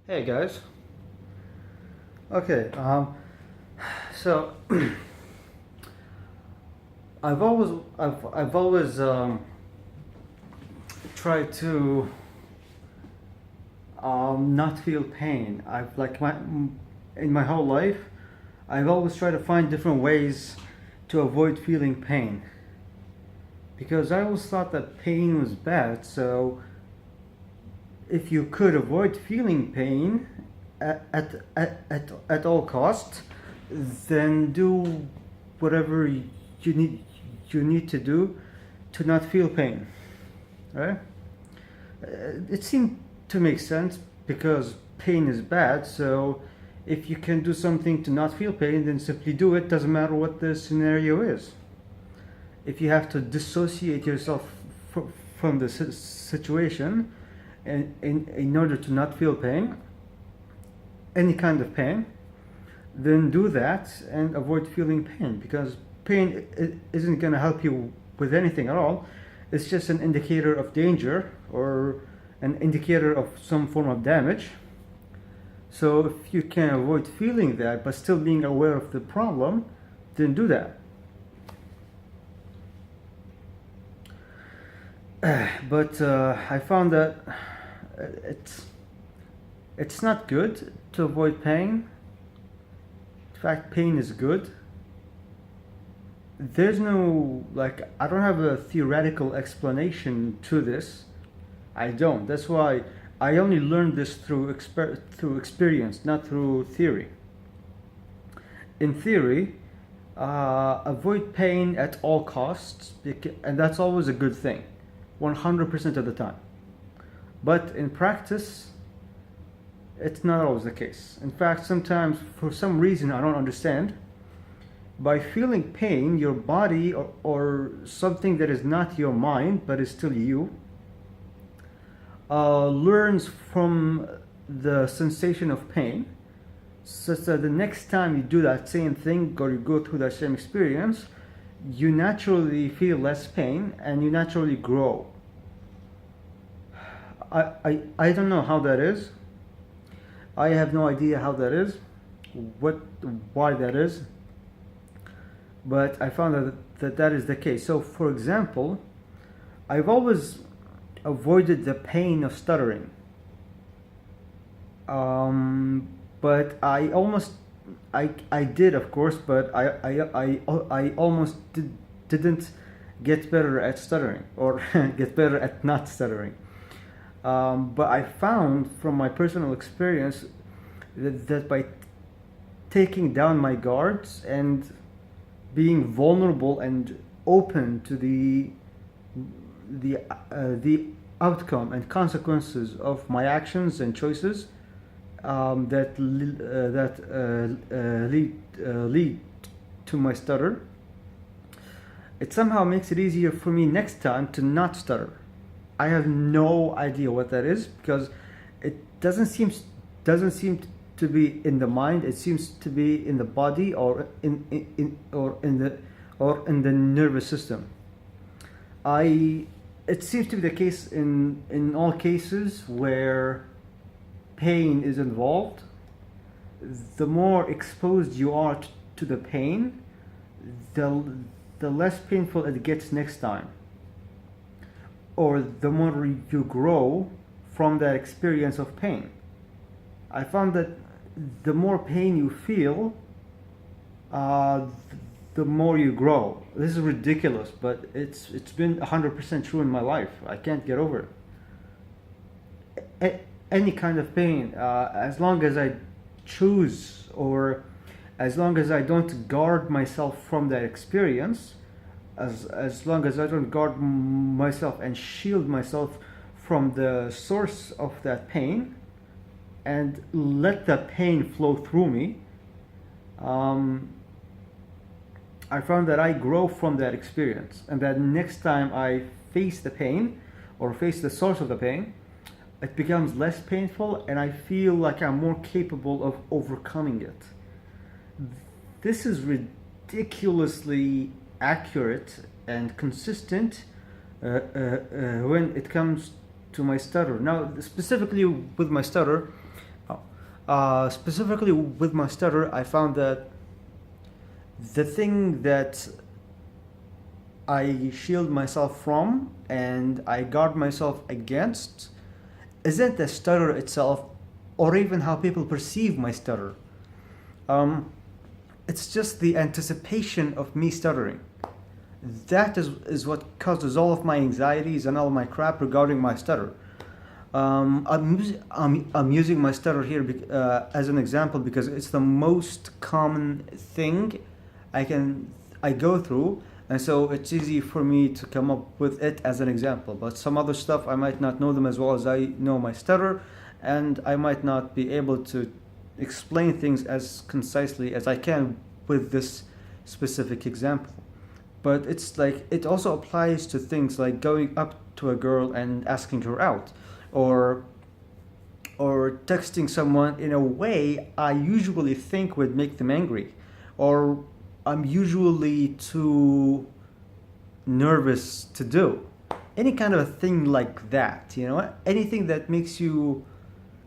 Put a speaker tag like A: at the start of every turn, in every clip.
A: Hey guys. Okay, so I've always tried to not feel pain. In my whole life, I've always tried to find different ways to avoid feeling pain because I always thought that pain was bad. So if you could avoid feeling pain at all costs, then do whatever you need to do to not feel pain, right? It seemed to make sense because pain is bad. So if you can do something to not feel pain, then simply do it. Doesn't matter what the scenario is. If you have to dissociate yourself from the situation in order to not feel pain, any kind of pain, then do that and avoid feeling pain, because pain isn't going to help you with anything at all. It's just an indicator of danger or an indicator of some form of damage. So if you can avoid feeling that but still being aware of the problem, then do that. But I found that it's not good to avoid pain. In fact, pain is good. There's no, I don't have a theoretical explanation to this. I don't. That's why I only learned this through experience, not through theory. In theory, avoid pain at all costs, and that's always a good thing, 100% of the time. But in practice, it's not always the case. In fact, sometimes, for some reason I don't understand, by feeling pain, your body or something that is not your mind but is still you learns from the sensation of pain, such that the next time you do that same thing or you go through that same experience, you naturally feel less pain and you naturally grow. I don't know how that is. I have no idea how that is, why that is, but I found that is the case. So, for example, I've always avoided the pain of stuttering, but I did, of course, but I almost didn't get better at stuttering or get better at not stuttering. But I found from my personal experience that by taking down my guards and being vulnerable and open to the outcome and consequences of my actions and choices that lead to my stutter, it somehow makes it easier for me next time to not stutter. I have no idea what that is, because it doesn't seem to be in the mind. It seems to be in the body or in the nervous system. It seems to be the case in all cases where pain is involved. The more exposed you are to the pain, the less painful it gets next time, or the more you grow from that experience of pain. I found that the more pain you feel, the more you grow. This is ridiculous, but it's been 100% true in my life. I can't get over it. Any kind of pain, as long as I choose, or as long as I don't guard myself from that experience, as long as I don't guard myself and shield myself from the source of that pain and let that pain flow through me, I found that I grow from that experience, and that next time I face the pain or face the source of the pain, it becomes less painful and I feel like I'm more capable of overcoming it. This is ridiculously accurate and consistent when it comes to my stutter. Now, specifically with my stutter, Specifically with my stutter, I found that the thing that I shield myself from and I guard myself against isn't the stutter itself or even how people perceive my stutter. Um, it's just the anticipation of me stuttering. That is what causes all of my anxieties and all my crap regarding my stutter. I'm using my stutter here as an example because it's the most common thing I go through, and so it's easy for me to come up with it as an example. But some other stuff I might not know them as well as I know my stutter, and I might not be able to explain things as concisely as I can with this specific example. But it's like it also applies to things like going up to a girl and asking her out, or texting someone in a way I usually think would make them angry, or I'm usually too nervous to do. Any kind of a thing like that, anything that makes you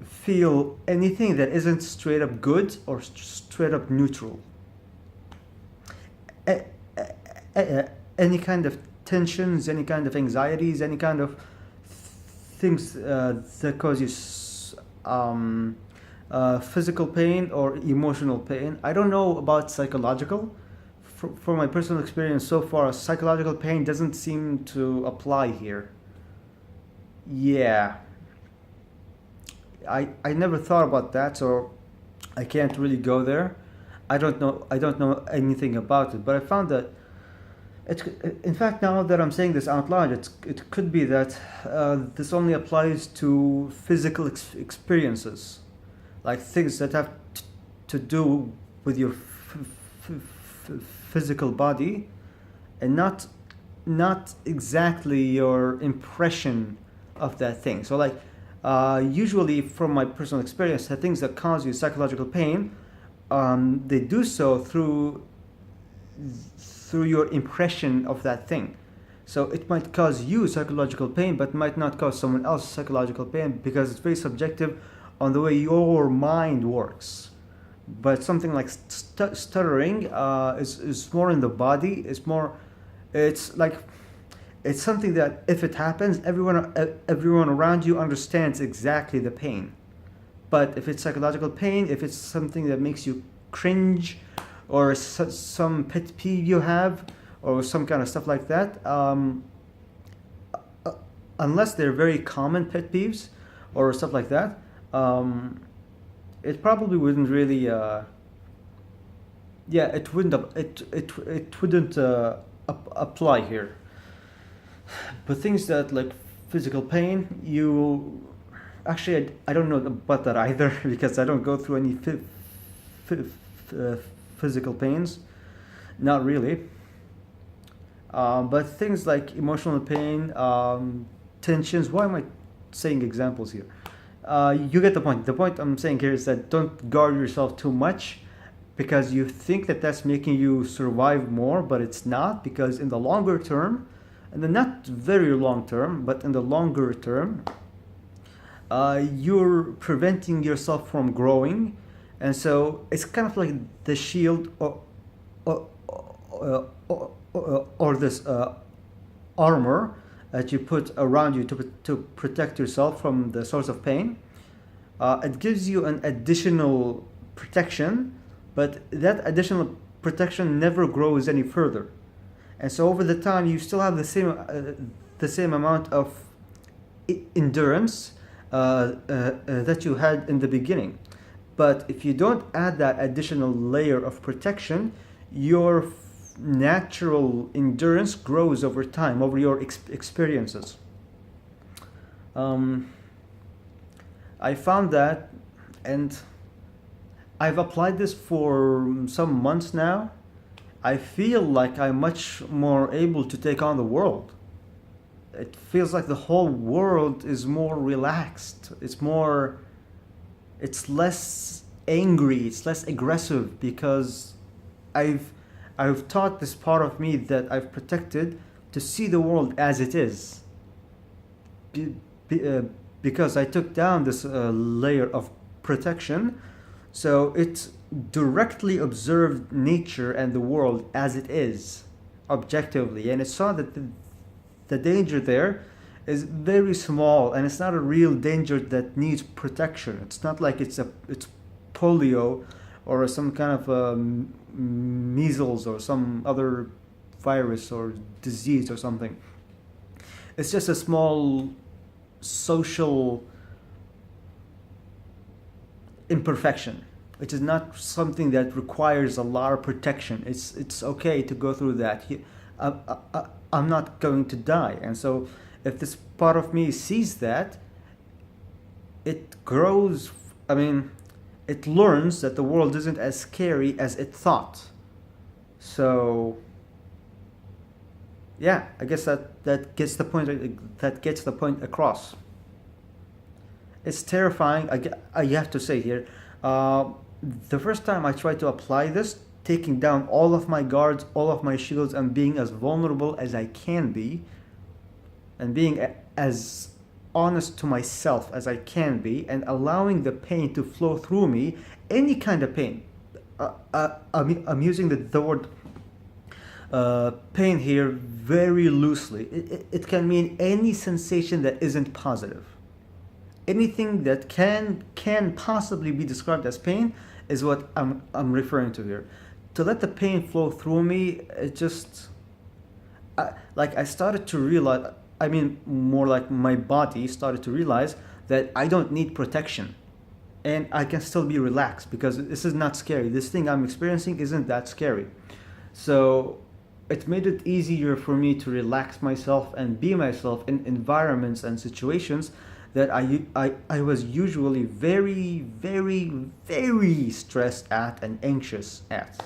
A: feel anything that isn't straight up good or straight up neutral. Any kind of tensions, any kind of anxieties, any kind of things that cause you physical pain or emotional pain. I don't know about psychological. For my personal experience so far, psychological pain doesn't seem to apply here. Yeah, I never thought about that, so I can't really go there. I don't know anything about it, but I found that it's, in fact, now that I'm saying this out loud, it could be that this only applies to physical experiences, like things that have to do with your physical body, and not exactly your impression of that thing. So, like, usually, from my personal experience, the things that cause you psychological pain, they do so through your impression of that thing. So it might cause you psychological pain, but might not cause someone else psychological pain because it's very subjective on the way your mind works. But something like stuttering is more in the body. It's like it's something that if it happens, everyone around you understands exactly the pain. But if it's psychological pain, if it's something that makes you cringe, or some pet peeve you have, or some kind of stuff like that, unless they're very common pet peeves or stuff like that, it probably wouldn't really, it wouldn't apply here. But things that like physical pain, I don't know about that either because I don't go through any physical pains, not really. But things like emotional pain, tensions. Why am I saying examples here? You get the point. The point I'm saying here is that don't guard yourself too much because you think that that's making you survive more, but it's not, because in the longer term, and then not very long term, but in the longer term, you're preventing yourself from growing. And so it's kind of like the shield or this armor that you put around you to protect yourself from the source of pain. It gives you an additional protection, but that additional protection never grows any further. And so over the time, you still have the same amount of endurance that you had in the beginning. But if you don't add that additional layer of protection, your natural endurance grows over time, over your experiences. I found that, and I've applied this for some months now. I feel like I'm much more able to take on the world. It feels like the whole world is more relaxed. It's less angry, it's less aggressive, because I've taught this part of me that I've protected to see the world as it is. Because I took down this layer of protection. So it directly observed nature and the world as it is, objectively, and it saw that the danger there is very small, and it's not a real danger that needs protection. It's not like it's polio or some kind of measles or some other virus or disease or something. It's just a small social imperfection, which is not something that requires a lot of protection. It's okay to go through that. I'm not going to die, and so if this part of me sees that, it grows. I mean, it learns that the world isn't as scary as it thought. So yeah, I guess that gets the point. That gets the point across. It's terrifying. I have to say here, the first time I tried to apply this, taking down all of my guards, all of my shields, and being as vulnerable as I can be, and being as honest to myself as I can be, and allowing the pain to flow through me, any kind of pain. I'm using the word pain here very loosely. It can mean any sensation that isn't positive. Anything that can possibly be described as pain is what I'm referring to here. To let the pain flow through me, it just I started to realize. I mean, more like my body started to realize that I don't need protection, and I can still be relaxed because this is not scary. This thing I'm experiencing isn't that scary. So it made it easier for me to relax myself and be myself in environments and situations that I was usually very, very, very stressed at and anxious at.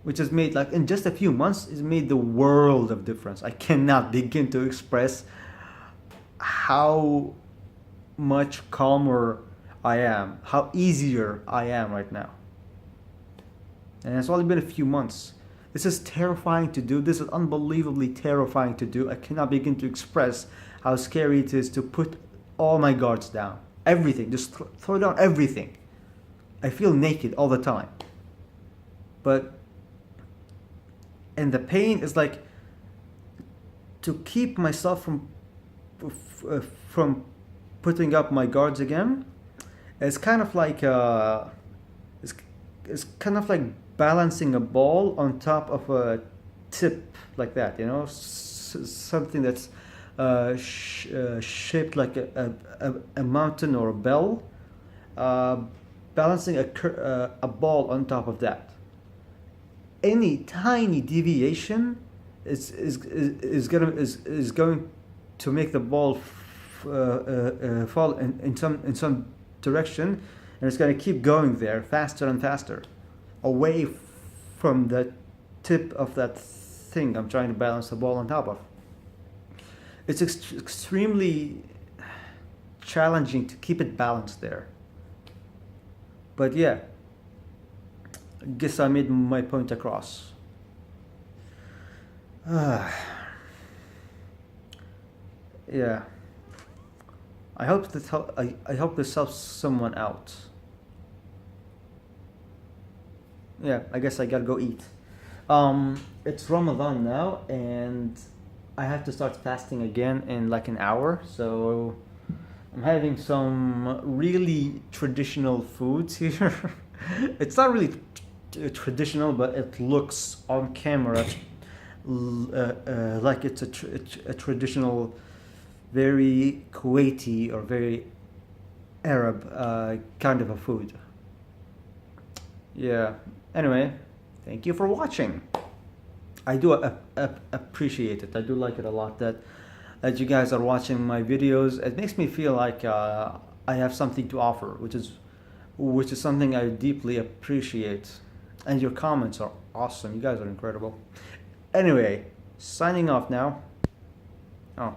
A: Which has made, like, in just a few months, it's made the world of difference. I cannot begin to express how much calmer I am, how easier I am right now. And it's only been a few months. This is terrifying to do. This is unbelievably terrifying to do. I cannot begin to express how scary it is to put all my guards down. Everything. Just throw down everything. I feel naked all the time. And the pain is like to keep myself from putting up my guards again. It's kind of like it's kind of like balancing a ball on top of a tip like that, you know, something that's shaped like a mountain or a bell, balancing a ball on top of that. Any tiny deviation is going to make the ball fall in some direction, and it's going to keep going there faster and faster, away from the tip of that thing I'm trying to balance the ball on top of. It's extremely challenging to keep it balanced there. But yeah, I guess I made my point across. Yeah. I hope this helps someone out. Yeah, I guess I gotta go eat. It's Ramadan now, and I have to start fasting again in like an hour. So I'm having some really traditional foods here. It's not really traditional, but it looks on camera like it's a traditional, very Kuwaiti or very Arab kind of a food. Yeah. Anyway, thank you for watching. I do appreciate it. I do like it a lot that you guys are watching my videos. It makes me feel like I have something to offer, which is something I deeply appreciate. And your comments are awesome. You guys are incredible. Anyway, signing off now. Oh.